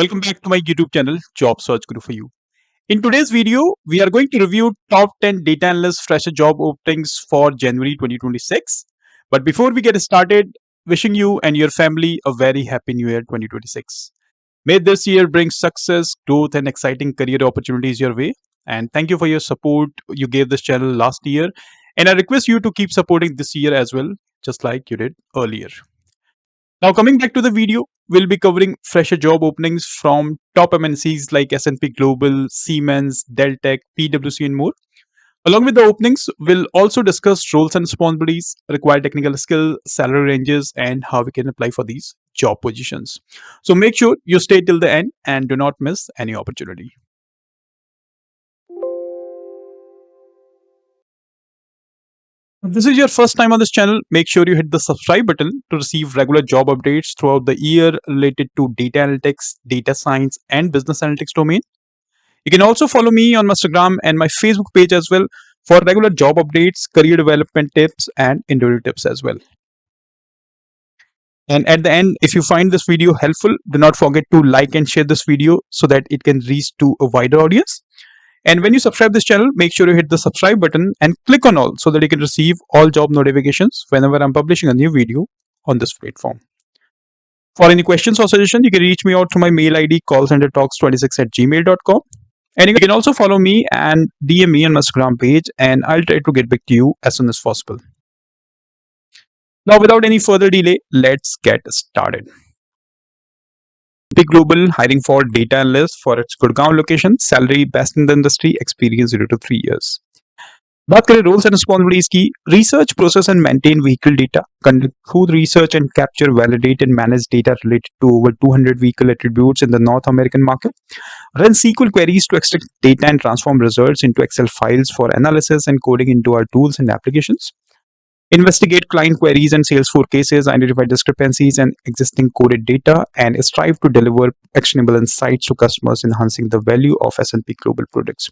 Welcome back to my YouTube channel, Job Search Guru for you. In today's video, we are going to review top 10 data analyst fresher job openings for January 2026. But before we get started, wishing you and your family a very happy new year 2026. May this year bring success, growth, and exciting career opportunities your way. And thank you for your support you gave this channel last year. And I request you to keep supporting this year as well, just like you did earlier. Now, coming back to the video, we'll be covering fresher job openings from top MNCs like S&P Global, Siemens, Dell Tech, PwC, and more. Along with the openings, we'll also discuss roles and responsibilities, required technical skill, salary ranges, and how we can apply for these job positions. So make sure you stay till the end and do not miss any opportunity. If this is your first time on this channel, make sure you hit the subscribe button to receive regular job updates throughout the year related to data analytics, data science, and business analytics domain. You can also follow me on my Instagram and my Facebook page as well for regular job updates, career development tips, and individual tips as well. And at the end, if you find this video helpful, do not forget to like and share this video so that it can reach to a wider audience. And when you subscribe this channel, make sure you hit the subscribe button and click on all so that you can receive all job notifications whenever I'm publishing a new video on this platform. For any questions or suggestions, you can reach me out through my mail ID callcentertalks26@gmail.com. And you can also follow me and DM me on my Instagram page, and I'll try to get back to you as soon as possible. Now, without any further delay, let's get started. Big Global hiring for data analyst for its Gurgaon location, salary best in the industry, experience 0 to 3 years. बात करें roles and responsibilities की, research process and maintain vehicle data, conduct food research and capture, validate and manage data related to over 200 vehicle attributes in the North American market, run SQL queries to extract data and transform results into Excel files for analysis and coding into our tools and applications, investigate client queries and Salesforce cases, identify discrepancies and existing coded data, and strive to deliver actionable insights to customers, enhancing the value of S&P Global products.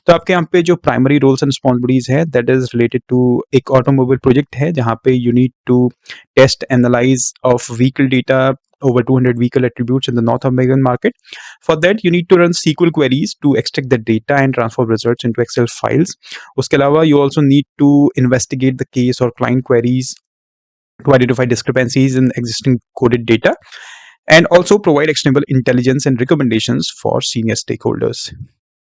तो आपके यहाँ पे जो primary roles and responsibilities है that is related to एक automobile project है जहाँ पे you need to test analyse of vehicle data over 200 vehicle attributes in the North American market. For that, you need to run SQL queries to extract the data and transfer results into Excel files. उसके अलावा you also need to investigate the case or client queries to identify discrepancies in existing coded data and also provide actionable intelligence and recommendations for senior stakeholders.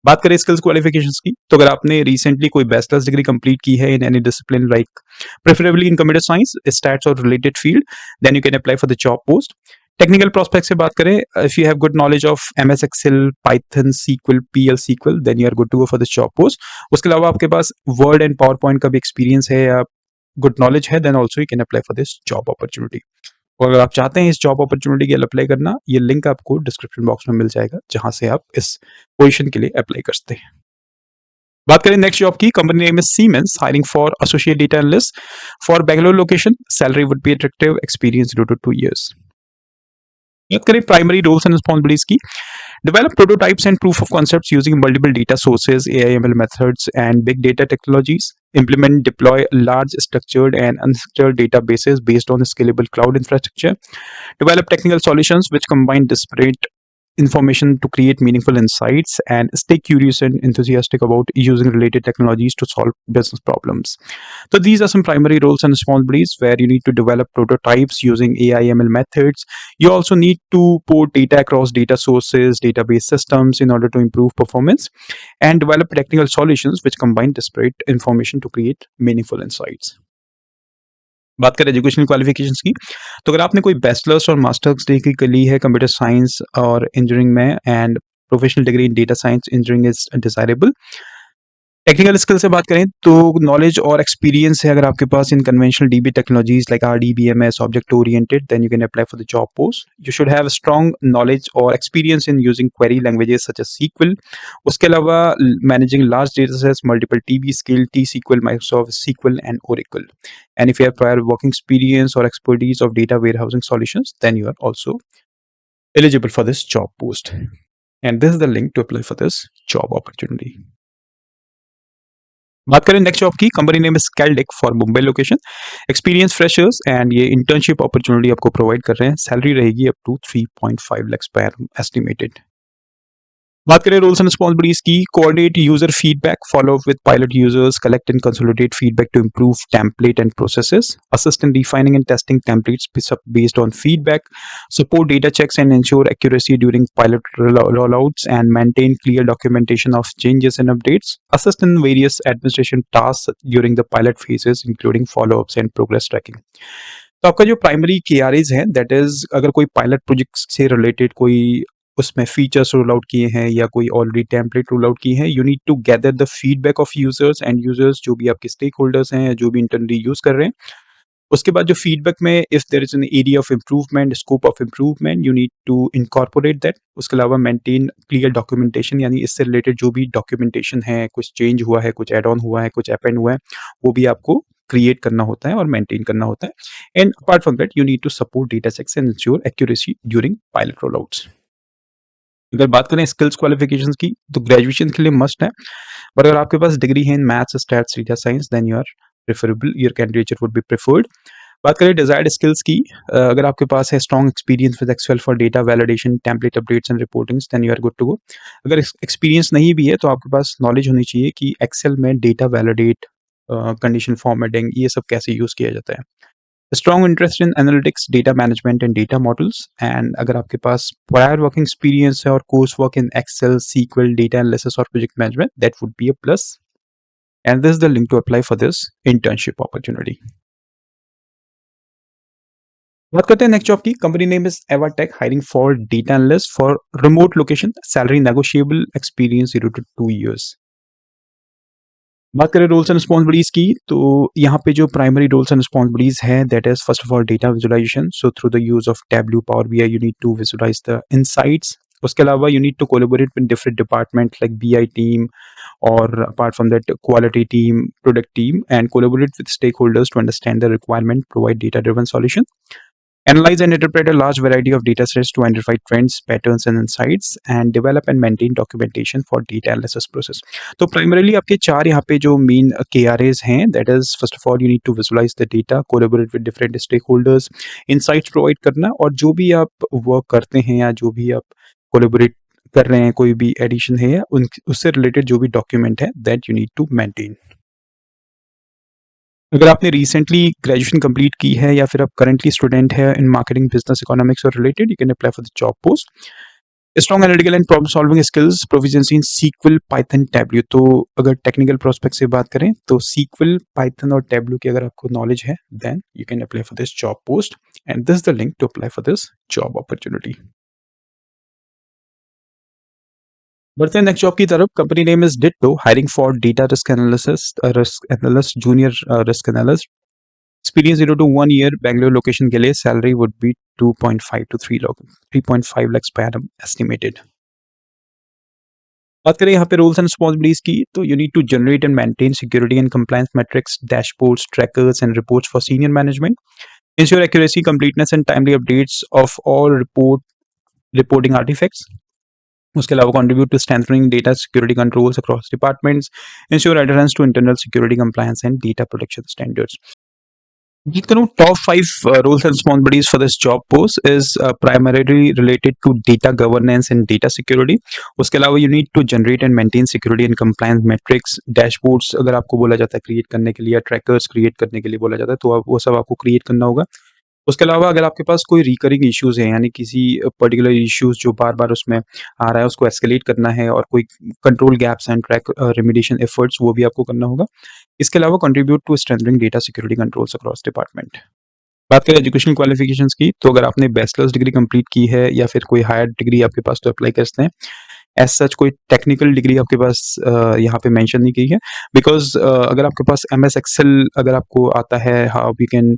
बात करें skills qualifications की, तो अगर आपने recently कोई bachelors degree complete की है in any discipline like preferably in computer science, stats और related field, then you can apply for the job post. Technical prospect से बात करें, if you have good knowledge of MS Excel, Python, SQL, PL SQL, then you are good to go for this job post. उसके अलावा आपके पास word and PowerPoint का भी experience है या गुड नॉलेज है, then also you can apply for this job opportunity. और अगर आप चाहते हैं इस जॉब अपॉर्चुनिटी के लिए अप्लाई करना, ये लिंक आपको डिस्क्रिप्शन बॉक्स में मिल जाएगा जहां से आप इस पोजीशन के लिए अप्लाई कर सकते हैं. बात करें नेक्स्ट जॉब की, company name is siemens, hiring for associate data analyst for Bangalore location, salary would be attractive, experience 0 to 2 years. बात करें प्राइमरी रोल्स एंड रिस्पॉन्सिबिलिटीज की, develop prototypes and proof of concepts using multiple data sources, AI/ML methods, and big data technologies. Implement, deploy large structured and unstructured databases based on scalable cloud infrastructure. Develop technical solutions which combine disparate information to create meaningful insights, and stay curious and enthusiastic about using related technologies to solve business problems. So these are some primary roles and responsibilities where you need to develop prototypes using AI/ML methods. You also need to port data across data sources, database systems in order to improve performance, and develop technical solutions which combine disparate information to create meaningful insights. बात करें educational qualifications की, तो अगर आपने कोई bachelors और masters degree कर ली है कंप्यूटर साइंस और इंजीनियरिंग में, and professional degree in data science engineering is desirable. Technical skill से बात करें तो नॉलेज और एक्सपीरियंस है अगर आपके पास in conventional DB technologies like RDBMS, object oriented, then you can apply for the job post. You should have strong knowledge और experience in using query languages such as SQL. उसके अलावा managing large data sets, multiple TB skill, T SQL, Microsoft SQL and Oracle. And if you have prior working experience or expertise of data warehousing solutions, then you are also eligible for this job post. And this is the link to apply for this job opportunity. बात करें next job की, company name is Caldic for Mumbai location, experience freshers and ये internship opportunity आपको provide कर रहे हैं। Salary रहेगी up to 3.5 lakhs per annum estimated. बात करें रोल्स एंड रिस्पॉन्सिबिलिटीज की, coordinate user feedback, follow up with pilot users, collect and consolidate feedback to improve template and processes, assist in defining and testing templates based on feedback, support data checks and ensure accuracy during pilot rollouts, and maintain clear documentation of changes and updates, assist in various administration tasks during the pilot phases including follow-ups and progress tracking। तो आपका जो primary KRAs है that is, अगर कोई pilot project से related कोई उसमें features role out किए हैं या कोई ऑलरेडी टेम्पलेट रोल आउट किए हैं, you need to gather the feedback of users and users, जो भी आपके स्टेक होल्डर्स हैं या जो भी इंटरनली यूज कर रहे हैं। उसके बाद जो फीडबैक में if there is an area of improvement, scope of improvement, you need to incorporate that. उसके अलावा मेंटेन क्लियर डॉक्यूमेंटेशन, यानी इससे रिलेटेड जो भी डॉक्यूमेंटेशन है, कुछ चेंज हुआ है, कुछ एड ऑन हुआ है, कुछ अपेंड हुआ है, वो भी आपको क्रिएट करना होता है और मेंटेन करना होता है। And apart from that you need to support data sets and ensure accuracy during pilot rollouts. अगर बात करें स्किल्स क्वालिफिकेशंस की, तो ग्रेजुएशन के लिए मस्ट है, पर अगर आपके पास डिग्री है in maths, stats, data science, then you are preferable, your candidature would be preferred. बात करें डिजायर्ड स्किल्स की, अगर आपके पास है strong experience with Excel for data validation, template updates and reportings, then you are good to go. अगर experience नहीं भी है तो आपके पास नॉलेज होनी चाहिए कि एक्सेल में डेटा वैलिडेट, कंडीशन फॉर्मेटिंग, ये सब कैसे यूज किया जाता है। Strong interest in analytics, data management and data models, and अगर आपके पास प्रायर वर्किंग एक्सपीरियंस है और course work in Excel, SQL, data analysis और project management, that would be a plus. And this is the link to apply for this internship opportunity. बात करते हैं next job की, company name is Avatek, hiring for data analyst for remote location, salary negotiable, experience 0 to 2 years। बात करें roles and responsibilities की, तो यहाँ पे जो प्राइमरी रोल्स एंड रिस्पॉन्सिबिलिटीज है that is first of all data visualisation, so through the use of Tableau, Power BI, you need to visualise the insights. उसके अलावा you need to collaborate with different department like BI team, और apart from that quality team, product team, and collaborate with stakeholders to understand the requirement, provide data driven solution, analyze and interpret a large variety of data sets to identify trends, patterns, and insights, and develop and maintain documentation for data analysis process। तो primarily आपके चार यहाँ पे जो main KRAs हैं, that is first of all you need to visualize the data, collaborate with different stakeholders, insights provide करना, और जो भी आप work करते हैं या जो भी आप collaborate कर रहे हैं, कोई भी एडिशन है या उससे रिलेटेड जो भी डॉक्यूमेंट है, that you need to maintain. अगर आपने रिसेंटली ग्रेजुएशन कंप्लीट की है या फिर आप करंटली स्टूडेंट है इन मार्केटिंग, बिजनेस, इकोनॉमिक्स और related, you can apply for the job post. Strong analytical and problem solving skills, proficiency in SQL, Python, Tableau. तो अगर टेक्निकल प्रोस्पेक्ट से बात करें तो सीक्वल, पाइथन और टैबल्यू की अगर आपको नॉलेज है, then you can apply for this job post, and this the link to apply for this job opportunity. बढ़ते हैं नेक्स्ट जॉब की तरफ, company name is Ditto, hiring for data risk analysis, risk analyst, junior risk analyst, experience 0 to 1 year, Bangalore location के लिए, salary would be 3.5 lakhs per annum estimated. बात करें यहाँ पे रोल्स एंड रिस्पॉन्सिबिलिटीज की, तो you need to generate and maintain security and compliance matrix, dashboards, trackers and reports for senior management, ensure accuracy, completeness and timely updates of all reporting artifacts। उसके अलावा contribute to strengthening data security controls across departments, ensure adherence to internal security compliance and data protection standards। बात करूँ top 5 roles and responsibilities for this job post is primarily related to data governance and data security। उसके अलावा you need to generate and maintain security and compliance metrics, dashboards अगर आपको बोला जाता है create करने के लिए, या ट्रैकर्स क्रिएट करने के लिए बोला जाता है, तो वो सब आपको क्रिएट करना होगा। उसके अलावा अगर आपके पास कोई रिकरिंग इश्यूज है, यानी किसी पर्टिकुलर इश्यूज जो बार बार उसमें आ रहा है, उसको एस्केलेट करना है, और कोई control gaps and track remediation efforts, वो भी आपको करना होगा। इसके अलावा contribute to strengthening data security controls across department. बात करें एजुकेशनल क्वालिफिकेशंस की, तो अगर आपने बैचलर्स डिग्री कंप्लीट की है या फिर कोई हायर डिग्री आपके पास, तो अप्लाई कर सकते हैं। एज सच कोई टेक्निकल डिग्री आपके पास यहाँ पे मेंशन नहीं की है, बिकॉज अगर आपके पास एमएस एक्सेल अगर आपको आता है, how you can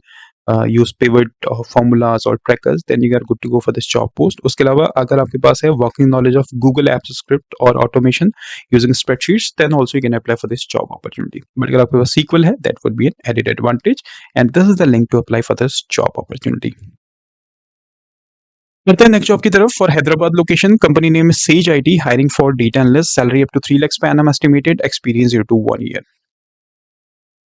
use pivot formulas or trackers, then you are good to go for this job post। उसके अलावा अगर आपके पास है working knowledge of Google Apps script or automation using spreadsheets, then also you can apply for this job opportunity। but अगर आपके पास SQL है, that would be an added advantage, and this is the link to apply for this job opportunity। करते हैं next job की तरफ, for Hyderabad location, company name is Sage IT, hiring for data analyst, salary up to 3 lakhs per annum estimated, experience 0 to 1 year।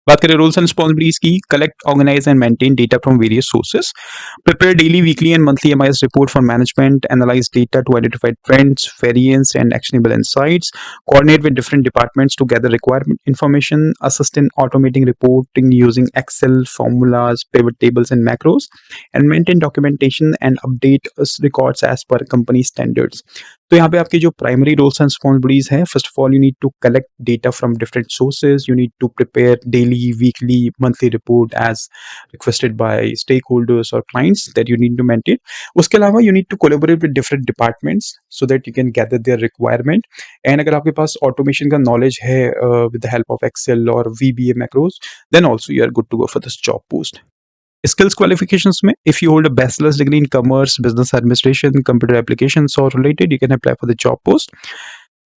बात करें rules and responsibilities की, collect, organise and maintain data from various sources, prepare daily, weekly, and monthly MIS report for management, analyze data to identify trends, variance, and actionable insights, coordinate with different departments to gather requirement information, assist in automating reporting using Excel, formulas, pivot tables, and macros, and maintain documentation and update records as per company standards. तो यहाँ पे आपके जो primary roles and responsibilities हैं, first of all you need to collect data from different sources, you need to prepare daily, weekly, monthly report as requested by stakeholders or clients that you need to maintain. उसके अलावा you need to collaborate with different departments so that you can gather their requirement. And अगर आपके पास automation का knowledge है with the help of Excel or VBA macros, then also you are good to go for this job post. Skills qualifications में, if you hold a bachelor's degree in commerce, business administration, computer applications or related, you can apply for the job post.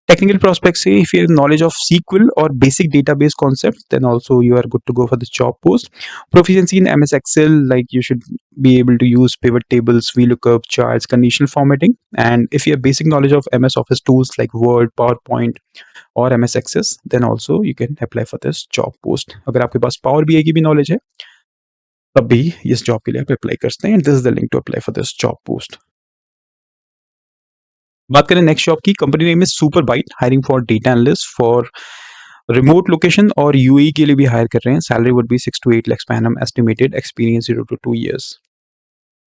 Technical prospects say if you have knowledge of SQL or basic database concepts, then also you are good to go for the job post. Proficiency in MS Excel, like you should be able to use pivot tables, VLOOKUP, charts, conditional formatting. And if you have basic knowledge of MS Office tools like Word, PowerPoint or MS Access, then also you can apply for this job post. अगर आपके पास Power BI की भी knowledge है, तब भी इस job के लिए आप अप्लाई कर सकते हैं. And this is the link to apply for this job post. बात करें नेक्स्ट जॉब की, company name is Super Byte, hiring for data analyst for remote location और यूएई के लिए भी हायर कर रहे हैं. Salary would be 6 to 8 lakhs per annum, estimated experience 0 to 2 years.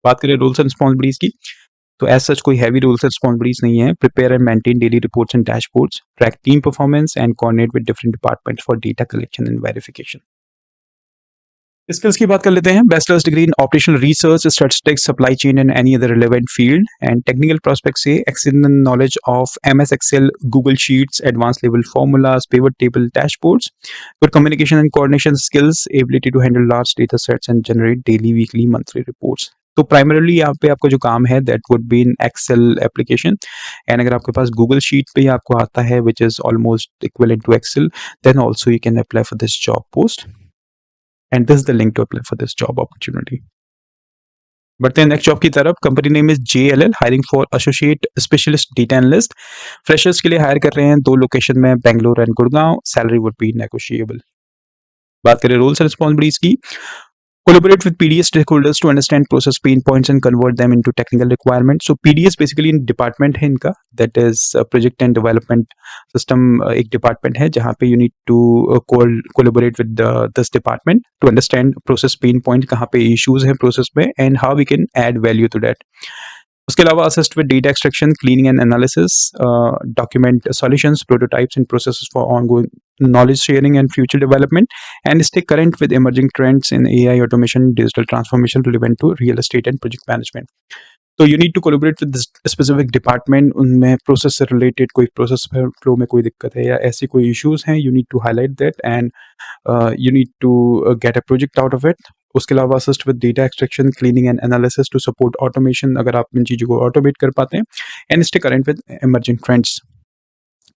बात करें रूल्स एंड रिस्पॉन्सिबिलिटीज की, तो एज सच कोई हैवी रूल्स एंड रिस्पॉन्सिबिलिटीज नहीं है. Prepare and maintain daily reports and dashboards, track team performance and coordinate with different departments for data collection and verification. Skills की बात कर लेते हैं. Bachelor's degree in operational research, statistics, supply chain and any other relevant field. And technical prospect से excellent knowledge of MS Excel, Google Sheets, advance level formulas, pivot table, dashboards. Good communication and coordination skills, ability to handle large data sets and generate daily, weekly, monthly reports. तो primarily यहाँ पे आपका जो काम है that would be in Excel application. And अगर आपके पास Google sheet पे ही आपको आता है which is almost equivalent to Excel, then also you can apply for this job post. And this is the link to apply for this job opportunity. बढ़ते हैं next job की तरफ. Company name is JLL, hiring for associate specialist data analyst. Freshers के लिए higher कर रहे हैं 2 location में, Bangalore and Gurgaon. Salary would be negotiable. बात करें रोल्स एंड रिस्पॉन्सिबिलिटीज की, collaborate with PDS stakeholders to understand process pain points and convert them into technical requirements. So PDS basically in department है इनका, that is project and development system. एक department है जहाँ पे you need to collaborate with this department to understand process pain point, कहाँ पे issues हैं process में and how we can add value to that. उसके अलावा assist with data extraction, cleaning and analysis, document solutions, prototypes and processes for ongoing knowledge sharing and future development, and stay current with emerging trends in AI, automation, digital transformation relevant to real estate and project management. तो you need to collaborate with specific department. उनमें process से related कोई process flow में कोई दिक्कत है या ऐसी कोई इश्यूज हैं, you need to highlight that and you need to get a project out of it. उसके अलावा assist with data extraction, cleaning and analysis to support automation, अगर आप इन चीज़ों को ऑटोमेट कर पाते हैं. And stay current with emerging trends.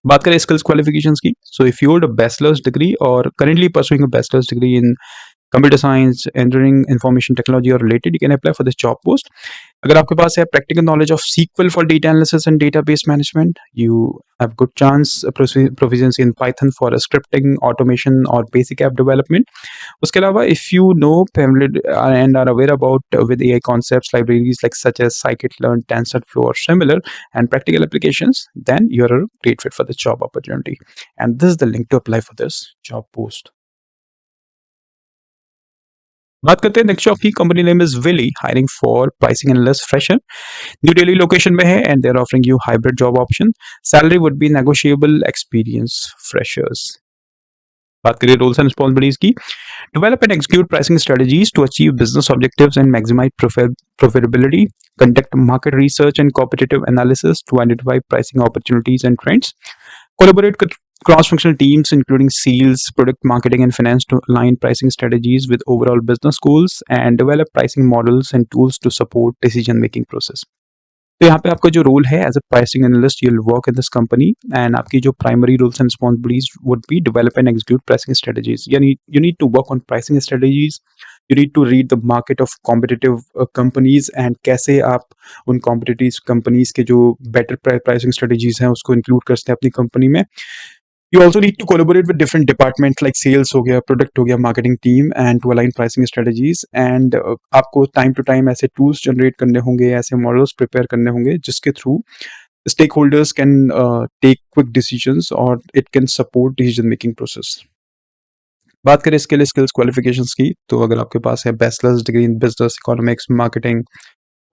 बात करें स्किल्स क्वालिफिकेशंस की, so if you hold a bachelor's degree और currently pursuing a bachelor's degree in computer science, engineering, information technology or related, you can apply for this job post. अगर आपके पास है practical knowledge of SQL for data analysis and database management, you have good chance proficiency in Python for scripting, automation or basic app development. उसके अलावा if you know familiar and are aware about with AI concepts, libraries like such as scikit-learn, TensorFlow or similar, and practical applications, then you're a great fit for this job opportunity. And this is the link to apply for this job post. बात करते हैं next job की. Company name is Wiley, hiring for pricing analyst fresher. New Delhi location में है and they are offering you hybrid job option. Salary would be negotiable, experience freshers. बात करिए roles and responsibilities की, develop and execute pricing strategies to achieve business objectives and maximise profitability, conduct market research and competitive analysis to identify pricing opportunities and trends, collaborate with cross-functional teams including sales, product marketing and finance to align pricing strategies with overall business goals, and develop pricing models and tools to support decision making process. तो यहाँ पे आपका जो role है as a pricing analyst, you will work in this company and आपकी जो primary roles and responsibilities would be develop and execute pricing strategies. यानी you need to work on pricing strategies, you need to read the market of competitive companies and कैसे आप उन competitive companies के जो better pricing strategies हैं उसको include कर सकते हैं अपनी कंपनी में. You also need to collaborate with different departments like sales हो गया, product हो गया, marketing team and to align pricing strategies and आपको time to time ऐसे tools generate करने होंगे, ऐसे models prepare करने होंगे जिसके through stakeholders can take quick decisions or it can support decision making process. बात करें इसके लिए स्किल्स क्वालिफिकेशंस की, तो अगर आपके पास है bachelor's degree in business economics marketing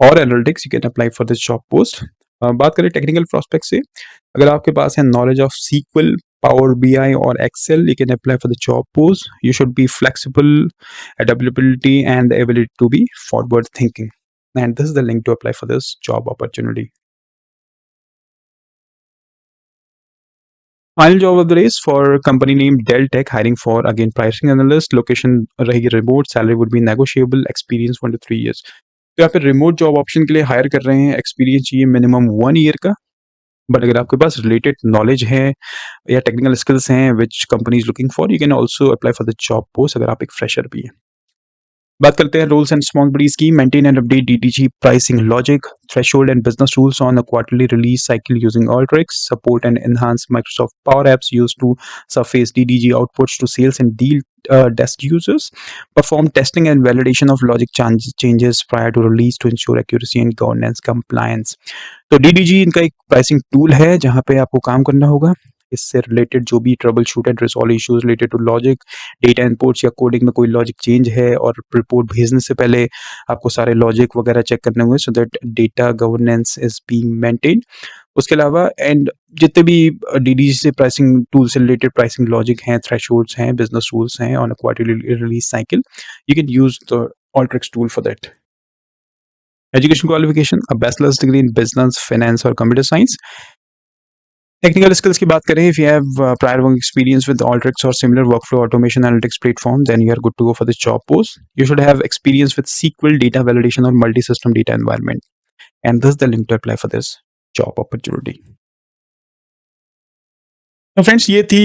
और analytics, you can apply for this job post. बात करें टेक्निकल प्रोस्पेक्ट से, अगर आपके पास है knowledge of SQL, Power BI और Excel, you can apply for the job post. You should be flexible, adaptability and the ability to be forward thinking, and this is the link to apply for this job opportunity. Final job of the day is for company name Dell Tech, hiring for again pricing analyst. Location रहेगी remote, salary would be negotiable, experience 1 to 3 years. तो यहाँ पे remote job option के लिए higher कर रहे हैं, experience चाहिए मिनिमम 1 ईयर का। बट अगर आपके पास रिलेटेड नॉलेज है या टेक्निकल स्किल्स हैं which company is looking for, you can also apply for the job post अगर आप एक फ्रेशर भी हैं। बात करते हैं रोल्स एंड रिस्पॉन्सिबिलिटीज की। Maintain and update DTG pricing logic, threshold and business rules on a quarterly release cycle using Alteryx, support and enhance Microsoft Power Apps used to surface DDG outputs to sales and deal desk users, perform testing and validation of logic changes prior to release to ensure accuracy and governance compliance. तो DDG इनका एक pricing tool है जहाँ पे आपको काम करना होगा। इससे रिलेटेड जो भी troubleshoot and resolve issues related to logic, data inputs या कोडिंग में कोई लॉजिक चेंज है और रिपोर्ट भेजने से पहले आपको सारे लॉजिक वगैरह चेक करने होंगे so that data governance is being maintained. उसके अलावा एंड जितने भी डीडीजी से प्राइसिंग टूल से रिलेटेड प्राइसिंग लॉजिक हैं, थ्रेशोल्ड्स हैं, बिजनेस रूल्स हैं on a quarterly release cycle, you can use the Alteryx tool for that. Education qualification, a bachelor's degree in business, finance or computer science. Technical skills की बात करें, if you have prior work experience with Alteryx or similar workflow automation analytics platform, then you are good to go for this job post. You should have experience with SQL, data validation or multi-system data environment. And this is the link to apply for this job opportunity. तो friends ये थी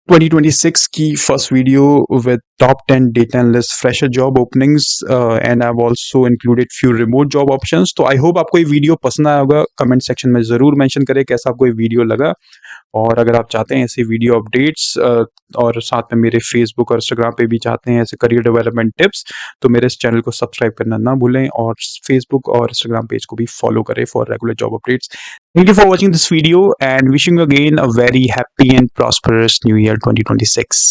2026 की first video with top 10 data analyst fresher job openings and I have also included few remote job options. तो I hope आपको ये video पसंद आया होगा। कमेंट सेक्शन में ज़रूर मेंशन करें कैसा आपको ये वीडियो लगा, और अगर आप चाहते हैं ऐसे वीडियो अपडेट्स और साथ में मेरे फेसबुक और इंस्टाग्राम पे भी चाहते हैं ऐसे करियर डेवलपमेंट टिप्स, तो मेरे इस चैनल को सब्सक्राइब करना ना भूलें और फेसबुक और इंस्टाग्राम पेज को भी फॉलो करें for regular job updates. Thank you for watching this video and wishing you again a very happy and prosperous New Year 2026.